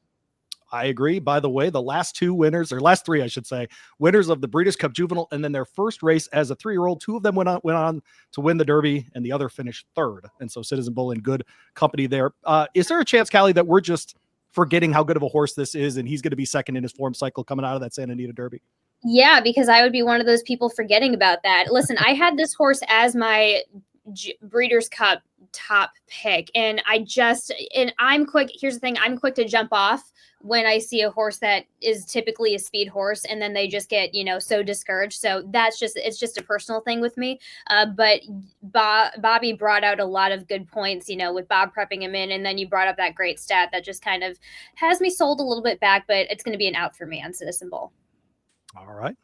I agree. By the way, the last 2 winners, or last 3, I should say, winners of the Breeders' Cup Juvenile, and then their first race as a 3-year-old, 2 of them went on to win the Derby, and the other finished 3rd. And so Citizen Bull in good company there. Is there a chance, Kali, that we're just forgetting how good of a horse this is, and he's going to be second in his form cycle coming out of that Santa Anita Derby? Yeah, because I would be one of those people forgetting about that. Listen, I had this horse as my Breeders' Cup top pick. And I'm quick. Here's the thing. I'm quick to jump off when I see a horse that is typically a speed horse and then they just get, so discouraged. So it's just a personal thing with me. But Bobby brought out a lot of good points, with Bob prepping him in. And then you brought up that great stat that just kind of has me sold a little bit back, but it's going to be an out for me on Citizen Bowl. All right.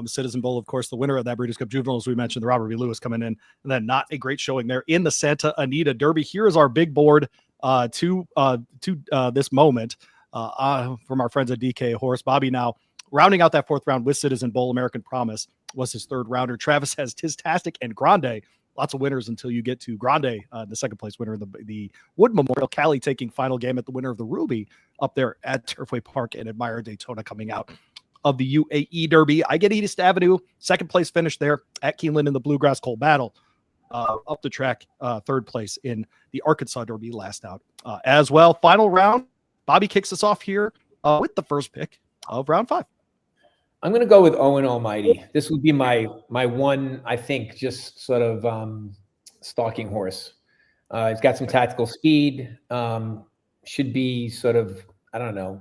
Citizen Bowl, of course, the winner of that Breeders' Cup Juvenile, as we mentioned, the Robert B. Lewis coming in, and then not a great showing there in the Santa Anita Derby. Here is our big board to this moment from our friends at DK Horse. Bobby now rounding out that fourth round with Citizen Bowl. American Promise was his third rounder. Travis has Tistastic and Grande. Lots of winners until you get to Grande, the second place winner of the Wood Memorial. Kali taking final game at the winner of the Ruby up there at Turfway Park, and Admire Daytona coming out of the UAE Derby. I get East Avenue, second place finish there at Keeneland in the Bluegrass Coal Battle. Up the track, third place in the Arkansas Derby last out as well. Final round, Bobby kicks us off here with the first pick of round 5. I'm going to go with Owen Almighty. This would be my one, I think, just sort of stalking horse. He's got some tactical speed, should be sort of, I don't know,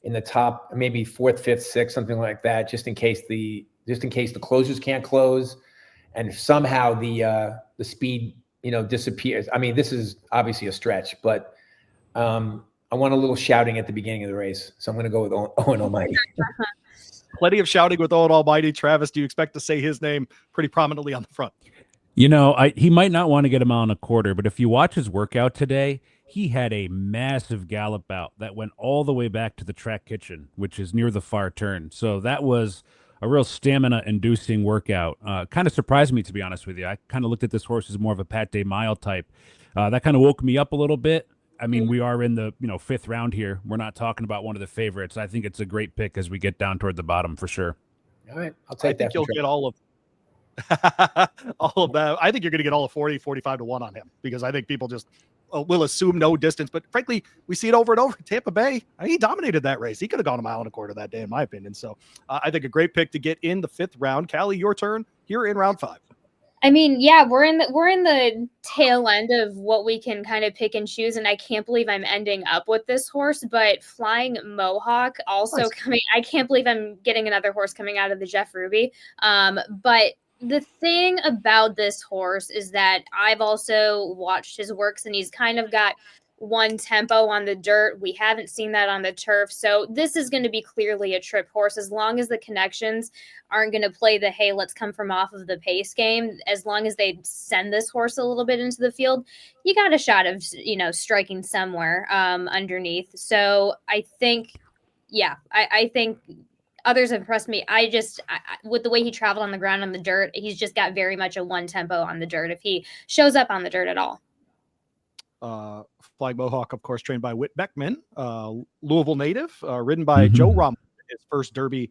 in the top, maybe 4th, 5th, 6th, something like that, just in case the closers can't close, and if somehow the speed disappears. I mean, this is obviously a stretch, but I want a little shouting at the beginning of the race, so I'm going to go with Owen Almighty. Plenty of shouting with Owen Almighty. Travis, do you expect to say his name pretty prominently on the front? He might not want to get a mile and a quarter, but if you watch his workout today, he had a massive gallop out that went all the way back to the track kitchen, which is near the far turn. So that was a real stamina-inducing workout. Kind of surprised me, to be honest with you. I kind of looked at this horse as more of a Pat Day Mile type. That kind of woke me up a little bit. I mean, we are in the 5th round here. We're not talking about one of the favorites. I think it's a great pick as we get down toward the bottom for sure. All right, I'll take that. I think you'll get all of that. I think you're going to get all of 40, 45 to 1 on him, because I think people just will assume no distance. But frankly, we see it over and over. Tampa Bay, he dominated that race. He could have gone a mile and a quarter that day, in my opinion. So I think a great pick to get in the 5th round. Kali, your turn here in round 5. I mean, yeah, we're in the tail end of what we can kind of pick and choose, and I can't believe I'm ending up with this horse. But Flying Mohawk also coming. I can't believe I'm getting another horse coming out of the Jeff Ruby. But the thing about this horse is that I've also watched his works, and he's kind of got one tempo on the dirt. We haven't seen that on the turf. So this is going to be clearly a trip horse, as long as the connections aren't going to play the, hey, let's come from off of the pace game. As long as they send this horse a little bit into the field, you got a shot of, striking somewhere underneath. So I think, I think others have impressed me. With the way he traveled on the ground on the dirt, he's just got very much a one tempo on the dirt if he shows up on the dirt at all. Flying Mohawk, of course, trained by Whit Beckman, Louisville native, ridden by Joe Rum. His first Derby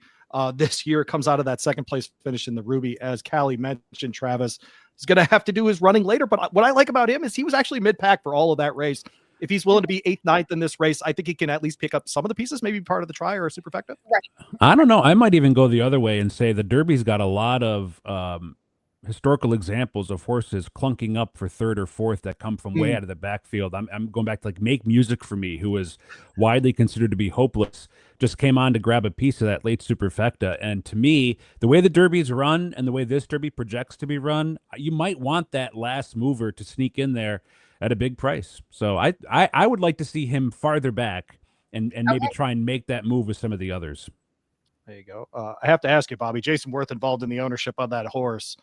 this year, comes out of that second place finish in the Ruby. As Kali mentioned, Travis is going to have to do his running later. But what I like about him is he was actually mid-pack for all of that race. If he's willing to be 8th, 9th in this race, I think he can at least pick up some of the pieces, maybe part of the try or a superfecta. Right. I don't know. I might even go the other way and say the Derby's got a lot of historical examples of horses clunking up for 3rd or 4th that come from way out of the backfield. I'm going back to like Make Music for Me, who was widely considered to be hopeless, just came on to grab a piece of that late superfecta. And to me, the way the Derby's run and the way this Derby projects to be run, you might want that last mover to sneak in there at a big price. So I would like to see him farther back and maybe try and make that move with some of the others. There you go. I have to ask you, Bobby, Jason Worth involved in the ownership of that horse.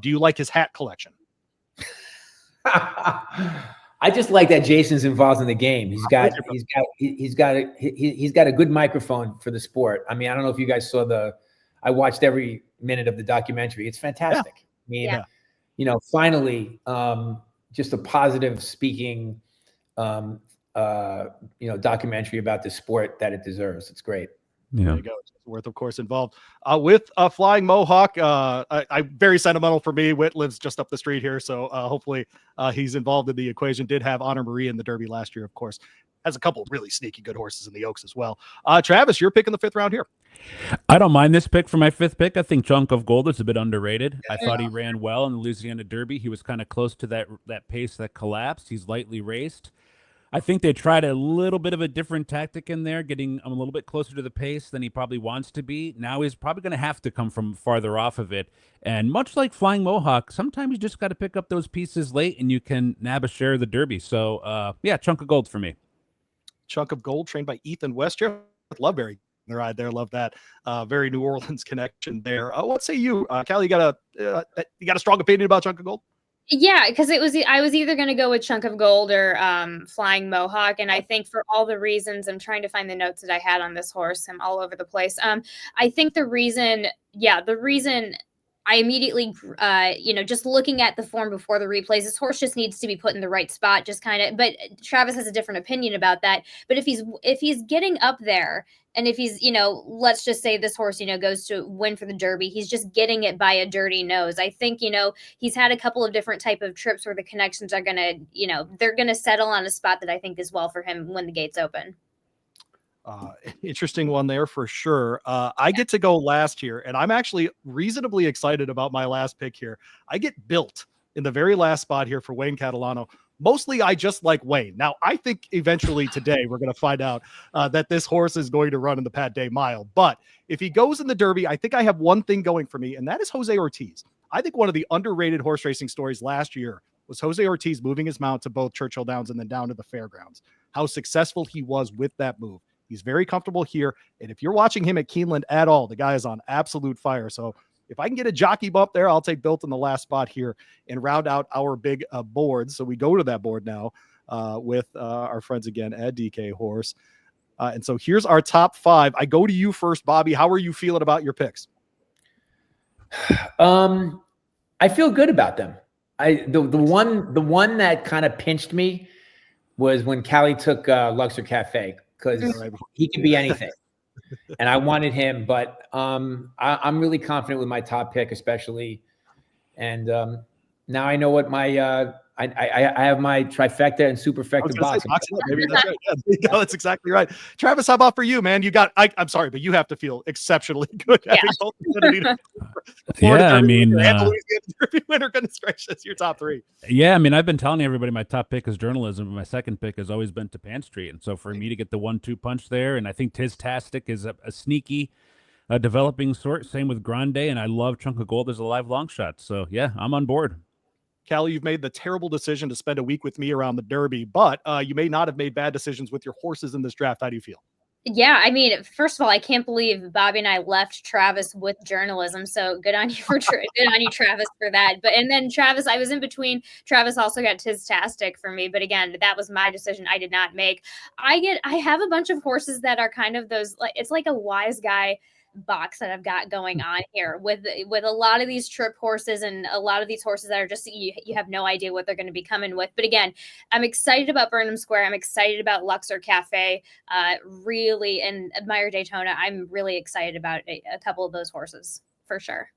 Do you like his hat collection? I just like that Jason's involved in the game. He's got a good microphone for the sport. I mean, I don't know if you guys saw I watched every minute of the documentary. It's fantastic. I mean, finally, just a positive speaking, documentary about the sport that it deserves. It's great. Yeah. There you go. Worth, of course, involved with Flying Mohawk. I very sentimental for me. Whit lives just up the street here, so hopefully he's involved in the equation. Did have Honor Marie in the Derby last year, of course, has a couple of really sneaky good horses in the Oaks as well. Travis, you're picking the 5th round here. I don't mind this pick for my 5th pick. I think Chunk of Gold is a bit underrated. I thought he ran well in the Louisiana Derby. He was kind of close to that pace that collapsed. He's lightly raced. I think they tried a little bit of a different tactic in there, getting him a little bit closer to the pace than he probably wants to be. Now he's probably going to have to come from farther off of it. And much like Flying Mohawk, sometimes you just got to pick up those pieces late and you can nab a share of the Derby. So, yeah, Chunk of Gold for me. Chunk of Gold, trained by Ethan Westjer. Loveberry the ride there. Love that. Very New Orleans connection there. What say you, Kali? You got a strong opinion about Chunk of Gold? Yeah, because I was either going to go with Chunk of Gold or Flying Mohawk, and I think for all the reasons, I'm trying to find the notes that I had on this horse. I'm all over the place. I think the reason I immediately, just looking at the form before the replays, this horse just needs to be put in the right spot. Just kind of, but Travis has a different opinion about that. But if he's getting up there, and if he's, let's just say this horse, goes to win for the Derby, he's just getting it by a dirty nose. I think, he's had a couple of different type of trips where the connections are gonna, they're gonna settle on a spot that I think is well for him when the gates open. Interesting one there for sure. I get to go last here, and I'm actually reasonably excited about my last pick here. I get Built in the very last spot here for Wayne Catalano. Mostly, I just like Wayne. Now, I think eventually today we're going to find out that this horse is going to run in the Pat Day Mile. But if he goes in the Derby, I think I have one thing going for me, and that is Jose Ortiz. I think one of the underrated horse racing stories last year was Jose Ortiz moving his mount to both Churchill Downs and then down to the fairgrounds. How successful he was with that move. He's very comfortable here. And if you're watching him at Keeneland at all, the guy is on absolute fire. So if I can get a jockey bump there, I'll take Built in the last spot here and round out our big board. So we go to that board now with our friends again at DK Horse. And so here's our top 5. I go to you first, Bobby. How are you feeling about your picks? I feel good about them. The one that kind of pinched me was when Kali took Luxor Cafe, because he could be anything. And I wanted him, but I'm really confident with my top pick, especially. And now I know what my I have my trifecta and superfecta box. Maybe that's right. Yeah, that's exactly right. Travis, how about for you, man? You got I'm sorry, but you have to feel exceptionally good. Yeah. I mean, winner, goodness gracious, your top 3. Yeah, I mean, I've been telling everybody my top pick is journalism, and my second pick has always been to Pan Street. And so for me to get the 1-2 punch there, and I think Tiztastic is a sneaky developing sort. Same with Grande, and I love Chunk of Gold as a live long shot. So yeah, I'm on board. Kali, you've made the terrible decision to spend a week with me around the Derby, but you may not have made bad decisions with your horses in this draft. How do you feel? Yeah, I mean, first of all, I can't believe Bobby and I left Travis with journalism. So good on you good on you, Travis, for that. And then Travis, I was in between. Travis also got Tiztastic for me, but again, that was my decision. I did not make. I have a bunch of horses that are kind of those. It's like a wise guy box that I've got going on here with a lot of these trip horses and a lot of these horses that are just you have no idea what they're going to be coming with. But again, I'm excited about Burnham Square. I'm excited about Luxor Cafe, really, and Admire Daytona. I'm really excited about a couple of those horses for sure.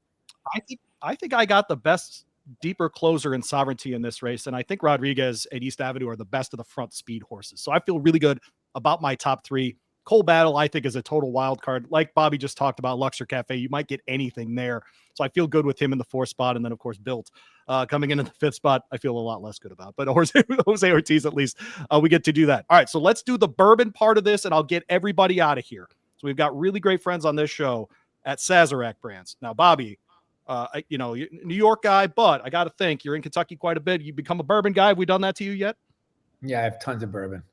I think I got the best deeper closer in Sovereignty in this race, and I think Rodriguez and East Avenue are the best of the front speed horses. So I feel really good about my top 3. Cole Battle, I think, is a total wild card. Like Bobby just talked about Luxor Cafe, you might get anything there. So I feel good with him in the 4th spot. And then, of course, Built coming in the 5th spot, I feel a lot less good about. But Jose Ortiz, at least, we get to do that. All right, so let's do the bourbon part of this, and I'll get everybody out of here. So we've got really great friends on this show at Sazerac Brands. Now, Bobby, New York guy, but I got to think, you're in Kentucky quite a bit. You become a bourbon guy. Have we done that to you yet? Yeah, I have tons of bourbon.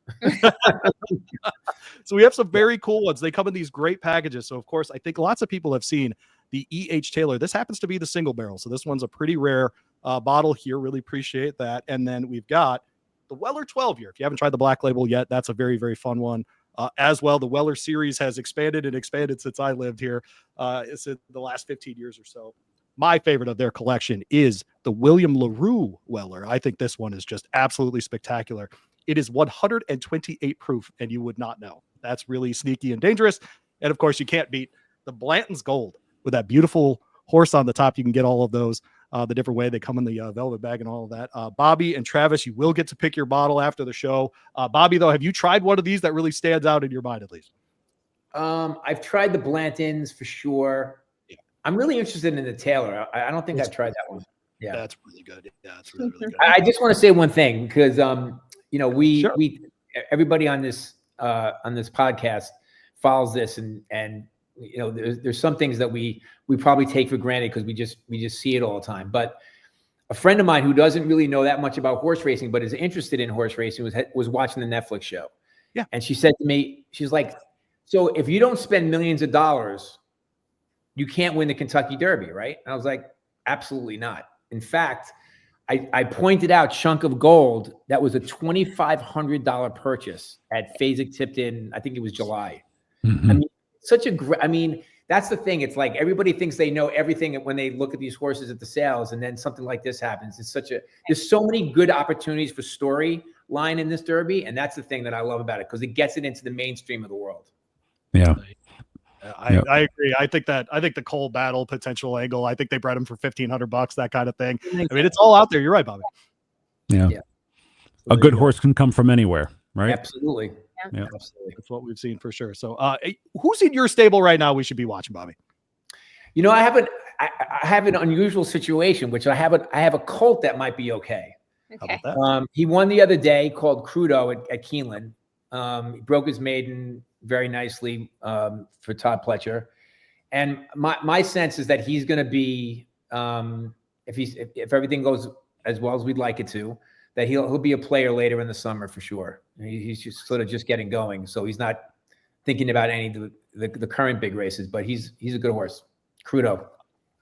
So we have some very cool ones. They come in these great packages. So, of course, I think lots of people have seen the E.H. Taylor. This happens to be the single barrel. So this one's a pretty rare bottle here. Really appreciate that. And then we've got the Weller 12 year. If you haven't tried the Black Label yet, that's a very, very fun one. As well, the Weller series has expanded and expanded since I lived here. It's in the last 15 years or so. My favorite of their collection is the William LaRue Weller. I think this one is just absolutely spectacular. It is 128 proof, and you would not know. That's really sneaky and dangerous. And, of course, you can't beat the Blanton's Gold with that beautiful horse on the top. You can get all of those the different way they come in the velvet bag and all of that. Bobby and Travis, you will get to pick your bottle after the show. Bobby, though, have you tried one of these that really stands out in your mind at least? I've tried the Blantons for sure. Yeah. I'm really interested in the Taylor. I don't think I've tried that one. Yeah, that's really good. Yeah, it's really, really good. I just want to say one thing because we everybody on this podcast follows this, and there's some things that we probably take for granted because we just see it all the time. But a friend of mine who doesn't really know that much about horse racing but is interested in horse racing was watching the Netflix show. Yeah, and she said to me, she's like, so if you don't spend millions of dollars, you can't win the Kentucky Derby, right? And I was like, absolutely not. In fact, I pointed out Chunk of Gold. That was a $2,500 purchase at Fasig-Tipton. I think it was July. Mm-hmm. I mean, that's the thing. It's like everybody thinks they know everything when they look at these horses at the sales, and then something like this happens. There's so many good opportunities for storyline in this Derby, and that's the thing that I love about it because it gets it into the mainstream of the world. Yeah. I agree. I think the Cole battle potential angle, I think they bred him for $1,500, that kind of thing. I mean, it's all out there. You're right, Bobby. Yeah. A good horse can come from anywhere, right? Absolutely. Yeah. Absolutely. That's what we've seen for sure. So who's in your stable right now we should be watching, Bobby? I have an unusual situation, which I have a colt that might be okay. Okay. How about that? He won the other day called Crudo at Keeneland. He broke his maiden very nicely for Todd Pletcher. And my sense is that he's going to be, if everything goes as well as we'd like it to, that he'll be a player later in the summer for sure. He's just sort of just getting going. So he's not thinking about any of the current big races, but he's a good horse. Crudo.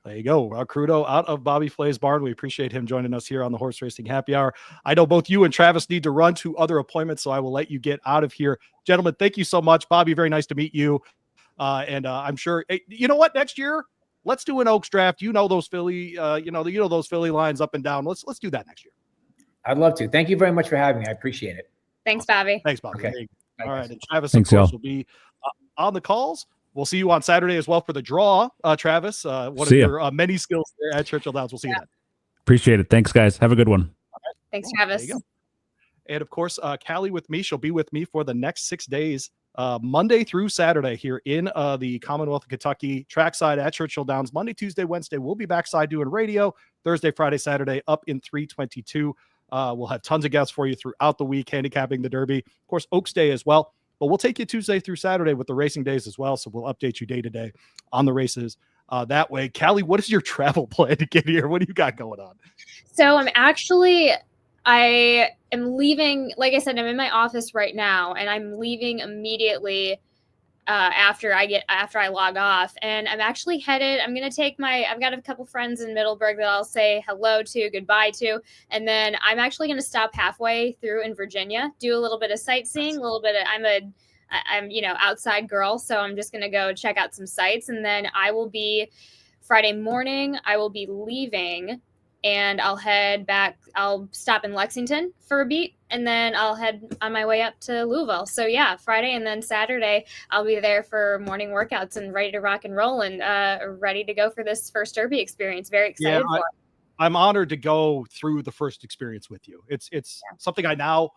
There you go. Crudo out of Bobby Flay's barn. We appreciate him joining us here on the Horse Racing Happy Hour. I know both you and Travis need to run to other appointments, so I will let you get out of here. Gentlemen, thank you so much. Bobby, very nice to meet you. And I'm sure, you know what, next year, let's do an Oaks draft. Those Philly, those Philly lines up and down. Let's do that next year. I'd love to. Thank you very much for having me. I appreciate it. Thanks, Bobby. Thanks, Bobby. Okay. All right. And Travis, Thanks, of course, y'all. will be on the calls. We'll see you on Saturday as well for the draw, Travis. One of your many skills there at Churchill Downs. We'll see you then. Appreciate it. Thanks, guys. Have a good one. Thanks, Travis. There you go. And of course, Kali with me. She'll be with me for the next 6 days, Monday through Saturday here in the Commonwealth of Kentucky trackside at Churchill Downs. Monday, Tuesday, Wednesday, we'll be backside doing radio. Thursday, Friday, Saturday, up in 322. We'll have tons of guests for you throughout the week, handicapping the Derby. Of course, Oaks Day as well. But we'll take you Tuesday through Saturday with the racing days as well. So we'll update you day to day on the races that way. Kali, what is your travel plan to get here? What do you got going on? So I am leaving. Like I said, I'm in my office right now, and I'm leaving immediately after I log off. And I'm actually headed. I've got a couple friends in Middleburg that I'll say hello to, goodbye to, and then I'm actually going to stop halfway through in Virginia, do a little bit of sightseeing, I'm outside girl, so I'm just going to go check out some sights, and then Friday morning I will be leaving. And I'll head back. I'll stop in Lexington for a beat, and then I'll head on my way up to Louisville. So yeah, Friday and then Saturday, I'll be there for morning workouts and ready to rock and roll and ready to go for this first Derby experience. Very excited for it. I'm honored to go through the first experience with you. It's something I'm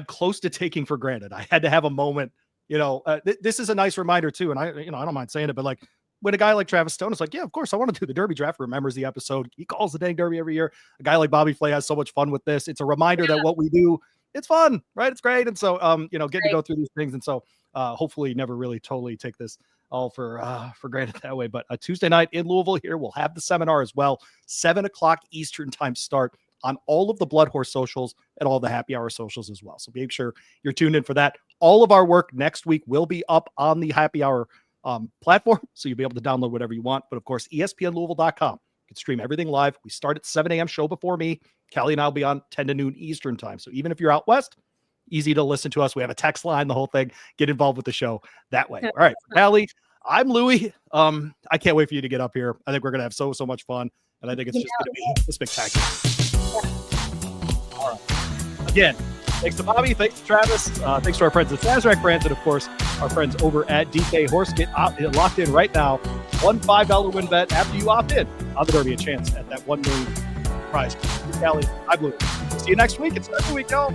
close to taking for granted. I had to have a moment. This is a nice reminder too, and I don't mind saying it, but like, when a guy like Travis Stone is like, yeah, of course, I want to do the Derby draft, remembers the episode. He calls the dang Derby every year. A guy like Bobby Flay has so much fun with this. It's a reminder that what we do, it's fun, right? It's great. And so, getting to go through these things. And so hopefully never really totally take this all for granted that way. But a Tuesday night in Louisville here, we'll have the seminar as well. 7:00 Eastern time start on all of the Blood Horse socials and all the Happy Hour socials as well. So make sure you're tuned in for that. All of our work next week will be up on the Happy Hour platform, so you'll be able to download whatever you want. But of course, ESPNLouisville.com. You can stream everything live. We start at 7 a.m. show before me. Kali and I'll be on 10 to noon Eastern time. So even if you're out west, easy to listen to us. We have a text line, the whole thing. Get involved with the show that way. All right, Kali, I'm Louie. I can't wait for you to get up here. I think we're gonna have so much fun, and I think it's just gonna be spectacular. All right. Again, thanks to Bobby. Thanks to Travis. Thanks to our friends at Sazerac Brands, and of course, our friends over at DK Horse. Get locked in right now. $1 $5 win bet after you opt in on the Derby a chance at that $1 million prize. Kali, I Louie. See you next week. It's Derby week, y'all.